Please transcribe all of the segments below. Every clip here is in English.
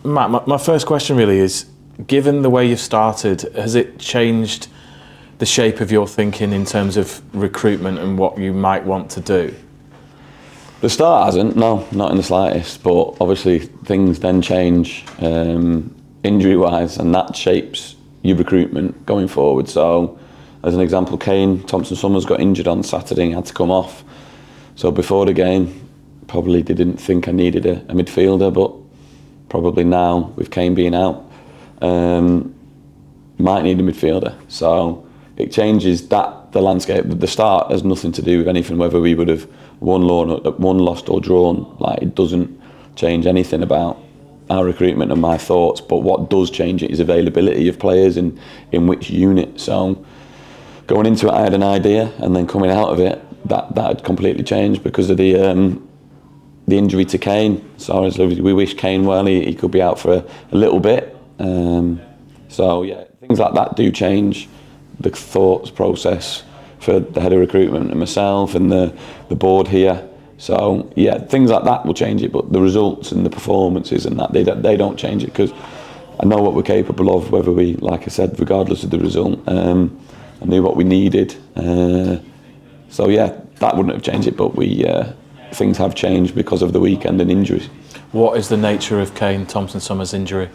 Matt, my first question really is, given the way you've started, has it changed the shape of your thinking in terms of recruitment and what you might want to do? The start hasn't, no, not in the slightest, but obviously things then change injury-wise, and that shapes your recruitment going forward. So, as an example, Kane Thompson-Summers got injured on Saturday and had to come off. So before the game, probably didn't think I needed a midfielder, but probably now, with Kane being out, might need a midfielder. So it changes the landscape. The start has nothing to do with anything, whether we would have won, lost or drawn. Like, it doesn't change anything about our recruitment and my thoughts, but what does change it is availability of players in which unit. So going into it, I had an idea, and then coming out of it, that had completely changed because of the injury to Kane. So we wish Kane well. He could be out for a little bit. So yeah, things like that do change the thoughts process for the head of recruitment and myself and the board here. So yeah, things like that will change it, but the results and the performances and that, they don't change it, because I know what we're capable of, whether we, like I said, regardless of the result. I knew what we needed. So yeah, that wouldn't have changed it, but things have changed because of the weekend and injuries. What is the nature of Kane Thompson-Summers' injury?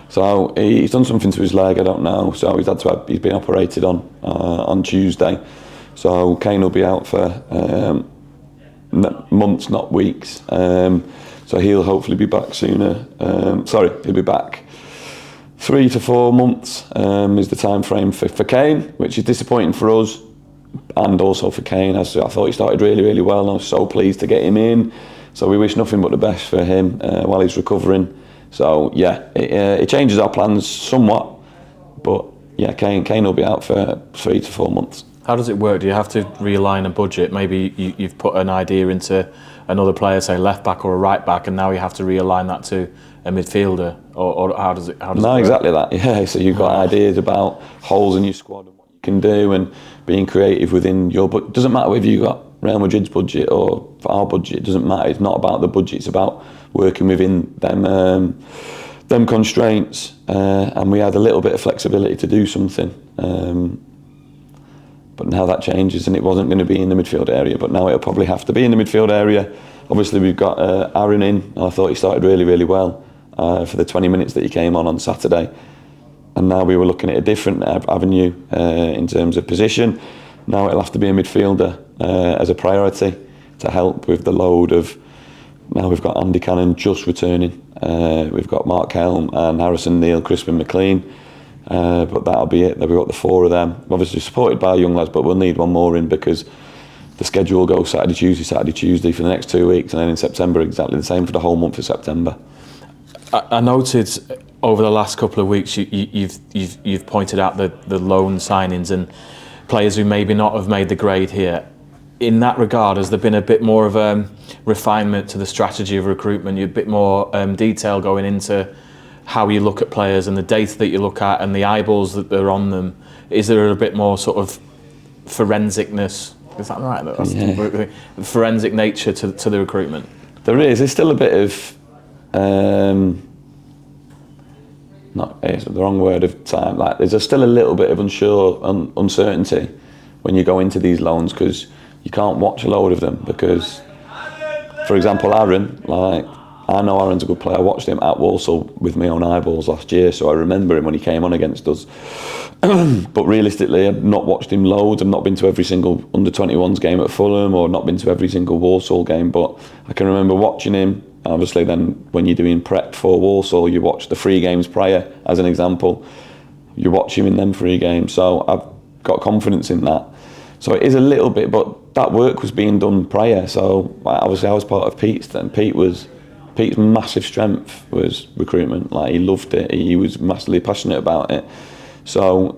So he's done something to his leg, I don't know. So he's been operated on Tuesday. So Kane will be out for months, not weeks. So he'll hopefully be back sooner. He'll be back 3 to 4 months is the time frame for Kane, which is disappointing for us and also for Kane. I thought he started really, really well, and I was so pleased to get him in. So we wish nothing but the best for him while he's recovering. So yeah, it changes our plans somewhat, but yeah, Kane will be out for 3 to 4 months. How does it work? Do you have to realign a budget? Maybe you've put an idea into another player, say left back or a right back, and now you have to realign that to a midfielder, or how does it work? Exactly that. Yeah, so you've got ideas about holes in your squad and what you can do, and being creative within your budget. It doesn't matter whether you've got Real Madrid's budget or for our budget. It doesn't matter. It's not about the budget. It's about working within them constraints, and we had a little bit of flexibility to do something. But now that changes, and it wasn't going to be in the midfield area, but now it'll probably have to be in the midfield area. Obviously, we've got Aaron in, and I thought he started really, really well for the 20 minutes that he came on Saturday. And now we were looking at a different avenue in terms of position. Now it'll have to be a midfielder as a priority to help with the load of. Now we've got Andy Cannon just returning. We've got Mark Helm and Harrison Neal, Crispin McLean. But that'll be it. We've got the 4 of them. Obviously supported by young lads, but we'll need one more in because the schedule will go Saturday, Tuesday for the next 2 weeks, and then in September exactly the same for the whole month of September. I noted over the last couple of weeks you've pointed out the loan signings and players who maybe not have made the grade here. In that regard, has there been a bit more of a refinement to the strategy of recruitment? A bit more detail going into how you look at players and the data that you look at and the eyeballs that are on them? Is there a bit more sort of forensicness? Is that right? Yeah. Forensic nature to the recruitment? There is. There's still a bit of, not it's the wrong word of time, like there's still a little bit of uncertainty when you go into these loans, because you can't watch a load of them because, for example, Aaron, like, I know Aaron's a good player. I watched him at Walsall with my own eyeballs last year, so I remember him when he came on against us. But realistically, I've not watched him loads. I've not been to every single under-21s game at Fulham, or not been to every single Walsall game, but I can remember watching him. Obviously then, when you're doing prep for Walsall, you watch the 3 games prior, as an example. You watch him in them 3 games, so I've got confidence in that. So it is a little bit, but that work was being done prior, so obviously I was part of Pete's then. Pete's massive strength was recruitment. Like, he loved it. He was massively passionate about it. So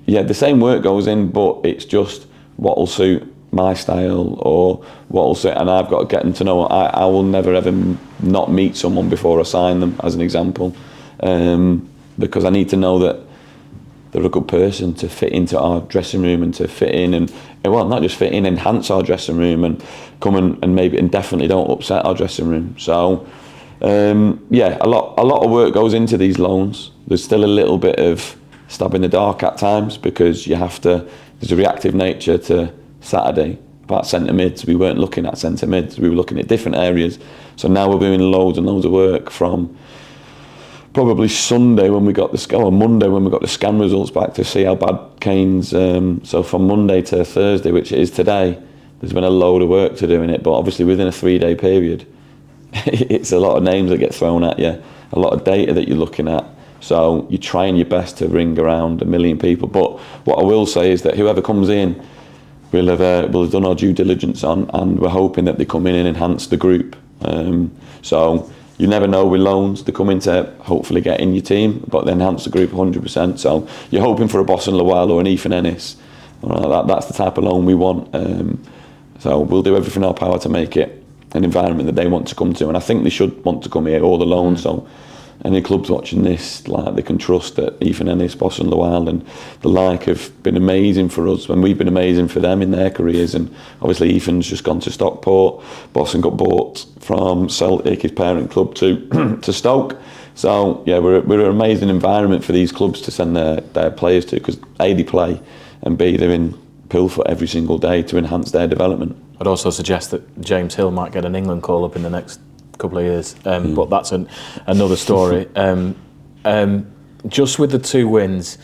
yeah, the same work goes in, but it's just what will suit my style or what will suit. And I've got to get them to know. I will never ever not meet someone before I sign them, as an example, because I need to know that they're a good person to fit into our dressing room and to fit in and, well, not just fit in, enhance our dressing room and come and maybe and definitely don't upset our dressing room. So Yeah, a lot of work goes into these loans. There's still a little bit of stab in the dark at times because there's a reactive nature to Saturday about centre mids. We weren't looking at centre mids, we were looking at different areas. So now we're doing loads and loads of work from probably Monday when we got the scan results back to see how bad Kane's. So from Monday to Thursday, which it is today, there's been a load of work to do in it. But obviously within a 3-day period, it's a lot of names that get thrown at you, a lot of data that you're looking at. So you're trying your best to ring around 1 million people. But what I will say is that whoever comes in, we'll have done our due diligence on, and we're hoping that they come in and enhance the group. So you never know with loans. They come in to hopefully get in your team, but they enhance the group 100%. So you're hoping for a Boston Lawal or an Ethan Ennis. That's the type of loan we want. So we'll do everything in our power to make it an environment that they want to come to, and I think they should want to come here, all the loans. So any clubs watching this, like, they can trust that Ethan Ennis, Boston Lawal and the like have been amazing for us, and we've been amazing for them in their careers. And obviously Ethan's just gone to Stockport, Boston got bought from Celtic, his parent club, to to Stoke. So yeah, we're an amazing environment for these clubs to send their players to, because A, they play, and B, they're in Pilfoot every single day to enhance their development. I'd also suggest that James Hill might get an England call up in the next couple of years, but that's another story. Just with the 2 wins,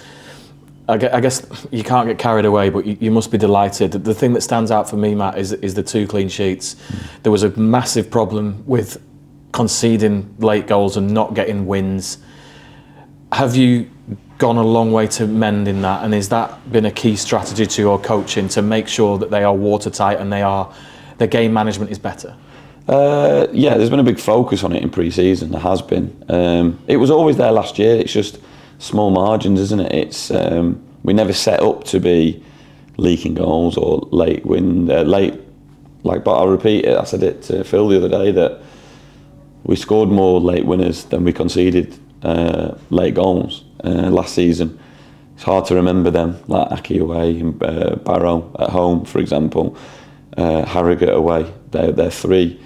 I guess you can't get carried away, but you must be delighted. The thing that stands out for me, Matt, is the 2 clean sheets. There was a massive problem with conceding late goals and not getting wins. Have you gone a long way to mending that, and has that been a key strategy to your coaching to make sure that they are watertight and their game management is better? Yeah, there's been a big focus on it in pre-season. There has been. It was always there last year. It's just small margins, isn't it? It's we never set up to be leaking goals or late win, but I'll repeat it. I said it to Phil the other day that we scored more late winners than we conceded late goals last season. It's hard to remember them, like Aki away and Barrow at home, for example, Harrogate away. They're 3.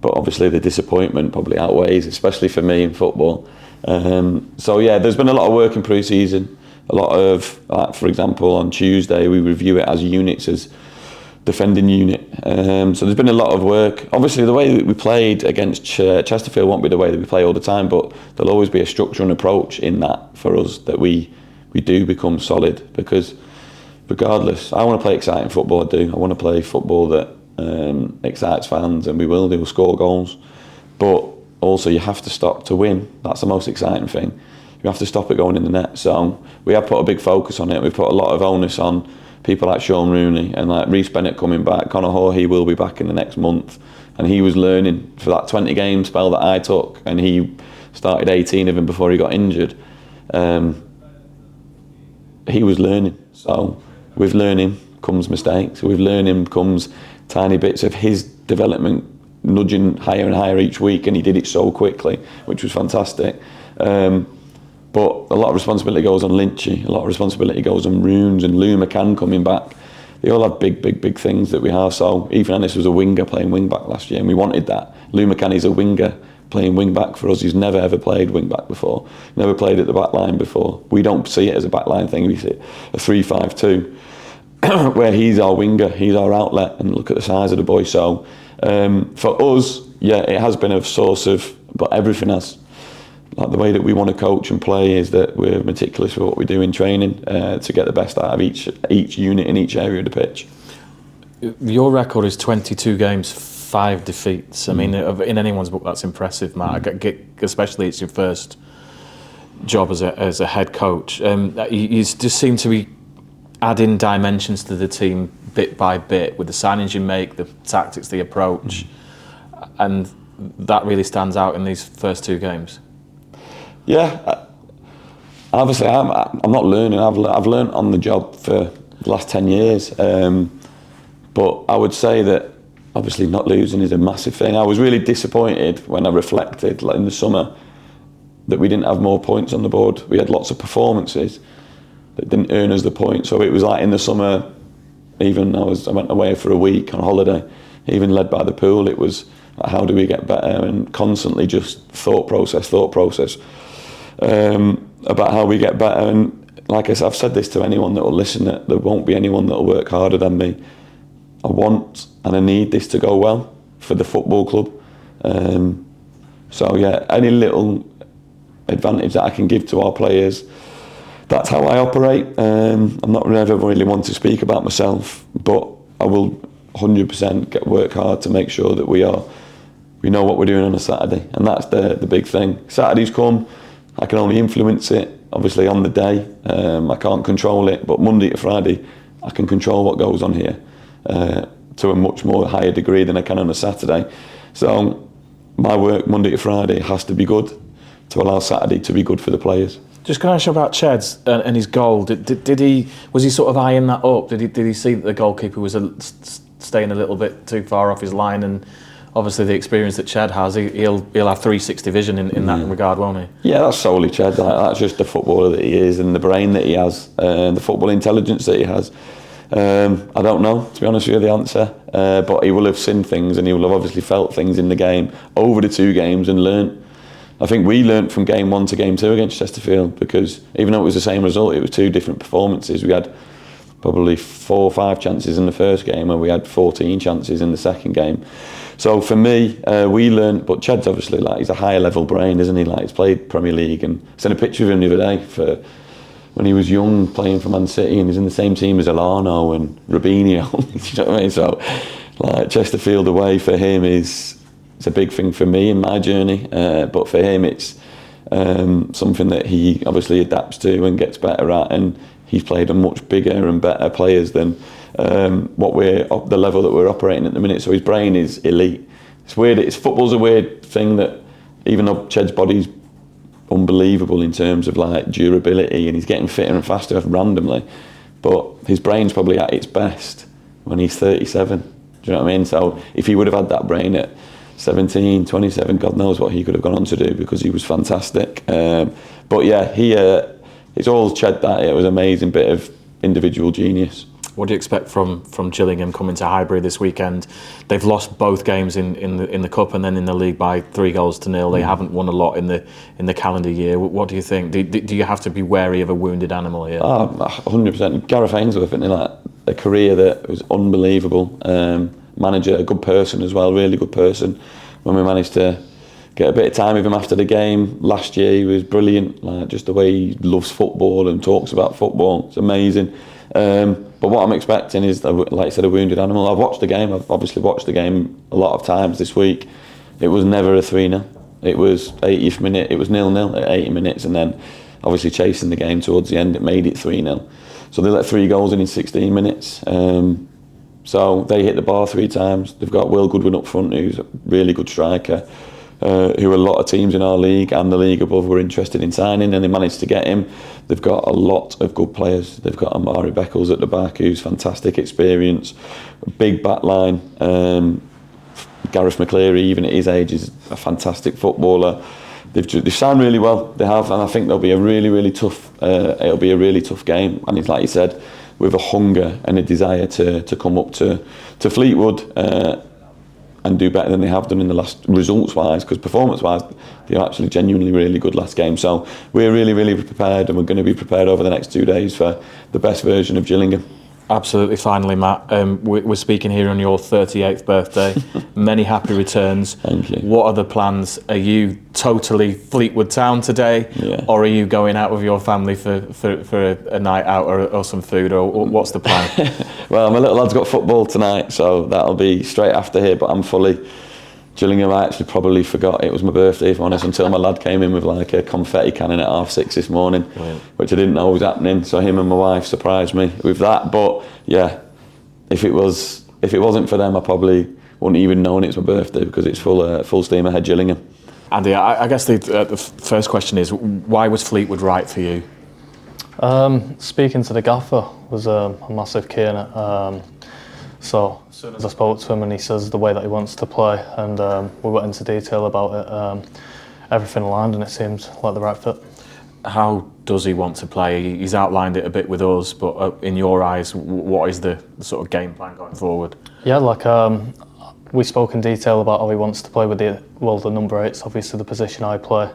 But obviously the disappointment probably outweighs, especially for me in football. So yeah, there's been a lot of work in pre-season. A lot of, like, for example, on Tuesday we review it as units, as defending unit. So there's been a lot of work. Obviously the way that we played against Chesterfield won't be the way that we play all the time, but there'll always be a structure and approach in that for us that we do become solid, because regardless, I want to play exciting football. I do. I want to play football that excites fans, and we will score goals, but also you have to stop to win. That's the most exciting thing. You have to stop it going in the net. So we have put a big focus on it. We've put a lot of onus on people like Sean Rooney and like Reece Bennett coming back. Conor Hoare, he will be back in the next month, and he was learning for that 20 game spell that I took, and he started 18 of them before he got injured. He was learning. So with learning comes mistakes. With learning comes tiny bits of his development nudging higher and higher each week, and he did it so quickly, which was fantastic. But a lot of responsibility goes on Lynchy, a lot of responsibility goes on Runes and Lou McCann coming back. They all have big things that we have. So Ethan Ennis was a winger playing wing back last year, and we wanted that. Lou McCann is a winger playing wing back for us. He's never ever played wing back before, never played at the back line before. We don't see it as a back line thing, we see it a 3-5-2. Where he's our winger, he's our outlet, and look at the size of the boy. So for us, yeah, it has been a source of, but everything has. Like the way that we want to coach and play is that we're meticulous with what we do in training to get the best out of each unit in each area of the pitch. Your record is 22 games, 5 defeats. I mean, in anyone's book, that's impressive, Matt. Especially it's your first job as a head coach. You just seem to be adding dimensions to the team bit by bit with the signings you make, the tactics, the approach, and that really stands out in these first 2 games. Yeah, obviously I'm not learning. I've learned on the job for the last 10 years, but I would say that obviously not losing is a massive thing. I was really disappointed when I reflected, like in the summer, that we didn't have more points on the board. We had lots of performances that didn't earn us the points. So it was like in the summer, even I went away for a week on holiday, even led by the pool. It was Like, how do we get better? And constantly just thought process, about how we get better. And like I said, I've said this to anyone that will listen, that there won't be anyone that will work harder than me. I want and I need this to go well for the football club. So yeah, any little advantage that I can give to our players, that's how I operate. I'm not never really one to speak about myself, but I will 100% work hard to make sure that we know what we're doing on a Saturday, and that's the big thing. Saturdays come, I can only influence it, obviously, on the day. I can't control it, but Monday to Friday, I can control what goes on here to a much more higher degree than I can on a Saturday. So my work Monday to Friday has to be good to allow Saturday to be good for the players. Just can I ask you about Cheds and his goal? Was he sort of eyeing that up? Did he see that the goalkeeper was staying a little bit too far off his line? And obviously the experience that Ched has, he'll have 360 vision in that regard, won't he? Yeah, that's solely Ched. That's just the footballer that he is, and the brain that he has, the football intelligence that he has. I don't know, to be honest with you, the answer. But he will have seen things, and he will have obviously felt things in the game over the 2 games and learnt. I think we learnt from game 1 to game 2 against Chesterfield, because even though it was the same result, it was 2 different performances. We had probably 4 or 5 chances in the first game, and we had 14 chances in the second game. So for me, we learnt, but Ched's obviously, like, he's a higher level brain, isn't he? Like, he's played Premier League, and I sent a picture of him the other day for when he was young, playing for Man City, and he's in the same team as Elano and Robinho. You know what I mean? So, like, Chesterfield away for him it's a big thing for me in my journey, but for him it's something that he obviously adapts to and gets better at, and he's played a much bigger and better players than the level that we're operating at the minute. So his brain is elite. It's weird. Football's a weird thing, that even though Ched's body's unbelievable in terms of like durability, and he's getting fitter and faster randomly, but his brain's probably at its best when he's 37. Do you know what I mean? So if he would have had that brain at 17, 27, God knows what he could have gone on to do, because he was fantastic. But yeah, it's all Ched that. It was an amazing bit of individual genius. What do you expect from Gillingham coming to Highbury this weekend? They've lost both games in the cup and then in the league by 3-0. They haven't won a lot in the calendar year. What do you think? Do you have to be wary of a wounded animal here? 100%. Gareth Ainsworth, isn't he? Like, a career that was unbelievable. Manager, a good person as well, really good person. When we managed to get a bit of time with him after the game last year, he was brilliant. Like, just the way he loves football and talks about football, it's amazing. But what I'm expecting is, like I said, a wounded animal. I've watched the game. I've obviously watched the game a lot of times this week. It was never a 3-0. It was 80th minute. It was 0-0 at 80 minutes, and then obviously chasing the game towards the end, it made it 3-0. So they let 3 goals in 16 minutes. So they hit the bar 3 times. They've got Will Goodwin up front, who's a really good striker, who a lot of teams in our league and the league above were interested in signing, and they managed to get him. They've got a lot of good players. They've got Amari Beckles at the back, who's fantastic experience, big back line. Gareth McCleary, even at his age, is a fantastic footballer. They've signed really well. They have, and I think it'll be a really tough game. And it's like you said, with a hunger and a desire to come up to Fleetwood and do better than they have done in the last, results-wise, because performance-wise, they're actually genuinely really good last game. So we're really prepared, and we're going to be prepared over the next 2 days for the best version of Gillingham. Absolutely. Finally, Matt, we're speaking here on your 38th birthday. Many happy returns. Thank you. What are the plans? Are you totally Fleetwood Town today, or are you going out with your family for a night out or some food, or what's the plan? Well, my little lad's got football tonight, so that'll be straight after here, but I'm fully Gillingham. I actually probably forgot it was my birthday, if I'm honest, until my lad came in with like a confetti cannon at 6:30 this morning. Brilliant. Which I didn't know was happening. So him and my wife surprised me with that. But yeah, if it wasn't for them, I probably wouldn't even known it's my birthday, because it's full steam ahead Gillingham. Andy, I guess the first question is, why was Fleetwood right for you? Speaking to the gaffer was a massive key in it. So as soon as I spoke to him, and he says the way that he wants to play, and we went into detail about it, everything aligned, and it seemed like the right fit. How does he want to play? He's outlined it a bit with us, but in your eyes, what is the sort of game plan going forward? Yeah, like we spoke in detail about how he wants to play with the number 8's obviously the position I play.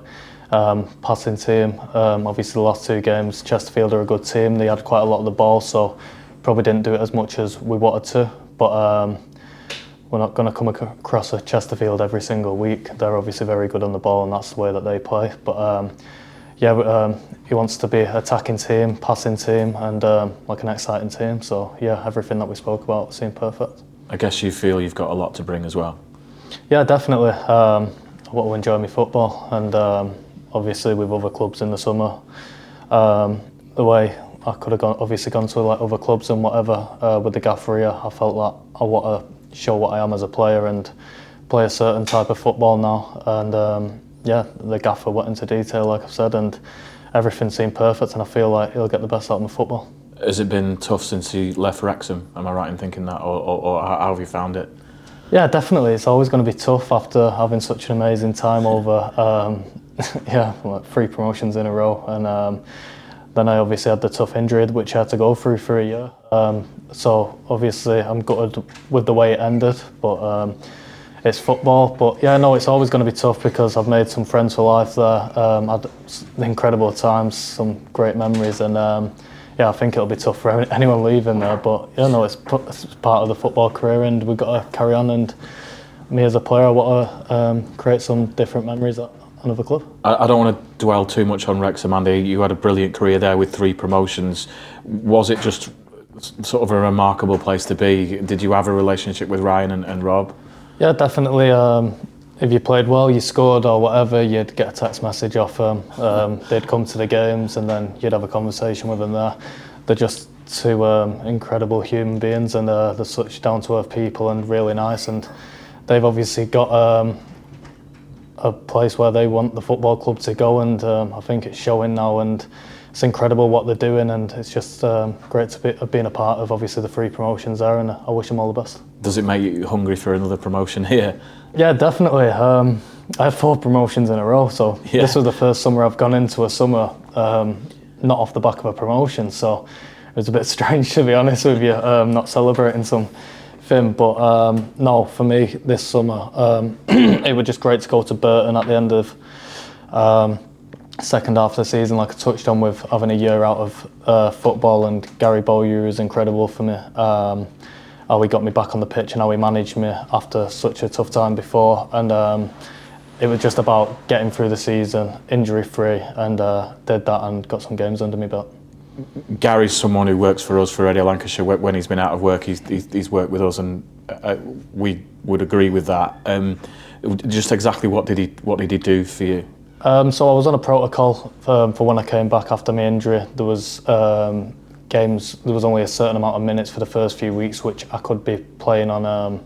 Passing team, obviously the last 2 games, Chesterfield are a good team. They had quite a lot of the ball, so probably didn't do it as much as we wanted to. But we're not going to come across a Chesterfield every single week. They're obviously very good on the ball, and that's the way that they play. But he wants to be an attacking team, passing team, and like an exciting team. So yeah, everything that we spoke about seemed perfect. I guess you feel you've got a lot to bring as well. Yeah, definitely. I want to enjoy my football, and obviously with other clubs in the summer, the way I could have gone to like other clubs and whatever with the gaffer here, I felt that I want to show what I am as a player and play a certain type of football now. And yeah, the gaffer went into detail, like I've said, and everything seemed perfect, and I feel like he'll get the best out of my football. Has it been tough since he left Wrexham? Am I right in thinking that, or how have you found it? Yeah, definitely. It's always going to be tough after having such an amazing time over, like 3 promotions in a row, and then I obviously had the tough injury which I had to go through for a year. So obviously I'm gutted with the way it ended, but it's football. But yeah, no, it's always going to be tough because I've made some friends for life there. Had incredible times, some great memories, and yeah, I think it'll be tough for anyone leaving there. But yeah, no, it's part of the football career, and we've got to carry on. And me as a player, I want to create some different memories at another club. I don't want to dwell too much on Wrexham, Andy. You had a brilliant career there with 3 promotions. Was it just sort of a remarkable place to be? Did you have a relationship with Ryan and Rob? Yeah, definitely. If you played well, you scored or whatever, you'd get a text message off them. They'd come to the games and then you'd have a conversation with them there. They're just 2 incredible human beings, and they're such down-to-earth people and really nice. And they've obviously got a place where they want the football club to go, and I think it's showing now, and it's incredible what they're doing, and it's just great to have been a part of obviously the 3 promotions there, and I wish them all the best. Does it make you hungry for another promotion here? Yeah, definitely. I had 4 promotions in a row, so yeah. This was the first summer I've gone into a summer not off the back of a promotion, so it was a bit strange, to be honest with you, not celebrating something. But no, for me this summer it was just great to go to Burton at the end of second half of the season, like I touched on, with having a year out of football, and Gary Bowyer was incredible for me. How he got me back on the pitch and how he managed me after such a tough time before, and it was just about getting through the season injury free, and did that and got some games under my belt. Gary's someone who works for us for Radio Lancashire. When he's been out of work, he's worked with us, and we would agree with that. Just exactly what did he do for you? So I was on a protocol for when I came back after my injury. There was games. There was only a certain amount of minutes for the first few weeks, which I could be playing on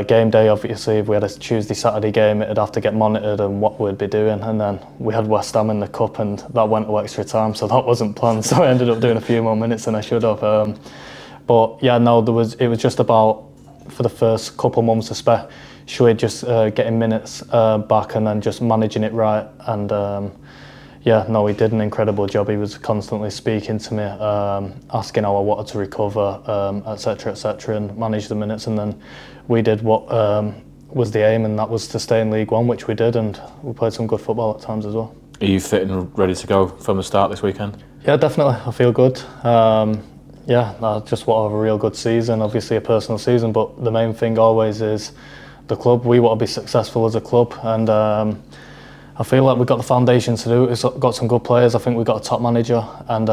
game day. Obviously, if we had a Tuesday, Saturday game, it'd have to get monitored and what we'd be doing. And then we had West Ham in the cup, and that went to extra time, so that wasn't planned. So I ended up doing a few more minutes than I should have. But yeah, no, it was just about, for the first couple of months especially, just getting minutes back and then just managing it right. And yeah, no, he did an incredible job. He was constantly speaking to me, asking how I wanted to recover, etc., and manage the minutes. And then we did what was the aim, and that was to stay in League One, which we did, and we played some good football at times as well. Are you fit and ready to go from the start this weekend? Yeah, definitely. I feel good. Yeah, I just want to have a real good season, obviously a personal season, but the main thing always is the club. We want to be successful as a club, and I feel like we've got the foundation to do it. We've got some good players. I think we've got a top manager, and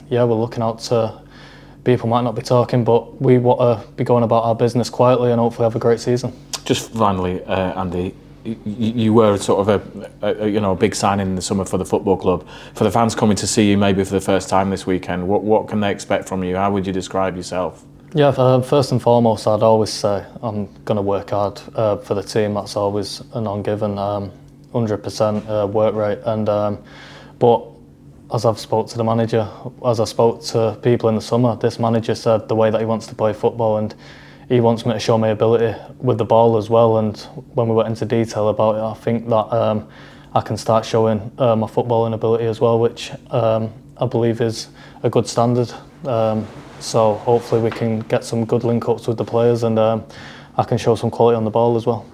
yeah, we're looking out to, people might not be talking, but we want to be going about our business quietly and hopefully have a great season. Just finally, Andy, you were sort of a big signing in the summer for the football club. For the fans coming to see you maybe for the first time this weekend, what can they expect from you? How would you describe yourself? Yeah, first and foremost, I'd always say I'm going to work hard for the team. That's always a non-given. 100% work rate, and but as I've spoke to the manager, as I spoke to people in the summer, this manager said the way that he wants to play football, and he wants me to show my ability with the ball as well. And when we went into detail about it, I think that I can start showing my footballing ability as well, which I I believe is a good standard. So hopefully we can get some good link-ups with the players, and I can show some quality on the ball as well.